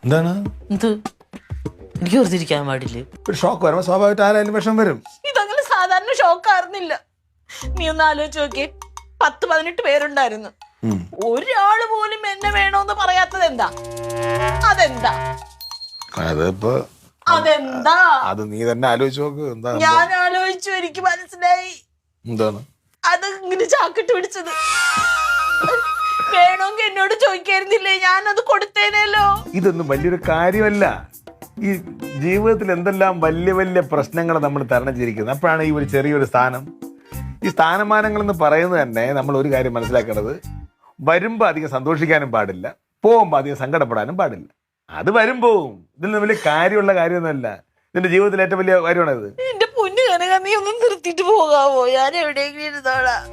എന്താണ് എന്ത് എനിക്ക് വെറുതിരിക്കാൻ പാടില്ലേ? ഒരു ഷോക്ക് വരുമ്പോ സ്വാഭാവികമായിട്ട് ആരായാലും വിഷം വരും. ഇതങ്ങനെ സാധാരണ ഷോക്കായിരുന്നില്ല. നീ ഒന്ന് ആലോചിച്ച് നോക്കിയേ, 10-18 പേരുണ്ടായിരുന്നു. ഒരാള് പോലും എന്നെ വേണോന്ന് പറയാത്തത് എന്താ? അതെന്താ? അതിപ്പോ അതെന്താ? അത് നീ തന്നെ ആലോചിച്ച് നോക്ക്. എന്താ ഞാൻ ആലോചിച്ചു, എനിക്ക് മനസ്സിലായി. എന്താണ് അത് ഇങ്ങനെ ചാക്കിട്ട് പിടിച്ചത്. വേണമെങ്കിൽ എന്നോട് ചോദിക്കായിരുന്നില്ലേ, ഞാനത് കൊടുത്തേനല്ലോ. ഇതൊന്നും വലിയൊരു കാര്യമല്ല. ഈ ജീവിതത്തിൽ എന്തെല്ലാം വലിയ വലിയ പ്രശ്നങ്ങൾ നമ്മൾ തരണം ചെയ്തിരിക്കുന്നത്. അപ്പോഴാണ് ഈ ഒരു ചെറിയൊരു സ്ഥാനം, ഈ സ്ഥാനമാനങ്ങൾ എന്ന് പറയുന്നത് തന്നെ നമ്മൾ ഒരു കാര്യം മനസ്സിലാക്കേണ്ടത്, വരുമ്പോൾ അധികം സന്തോഷിക്കാനും പാടില്ല, പോകുമ്പോൾ അധികം സങ്കടപ്പെടാനും പാടില്ല. അത് വരും പോവും. ഇതിൽ വലിയ കാര്യമുള്ള കാര്യമൊന്നുമല്ല. ഇതിന്റെ ജീവിതത്തിൽ ഏറ്റവും വലിയ കാര്യമാണിത്. എന്റെ പൊന്നു കനക, നീ ഒന്നും നിർത്തിയിട്ട് പോകാവോ? ഞാൻ എവിടെയെങ്കിലും ഇരുന്നോളാം.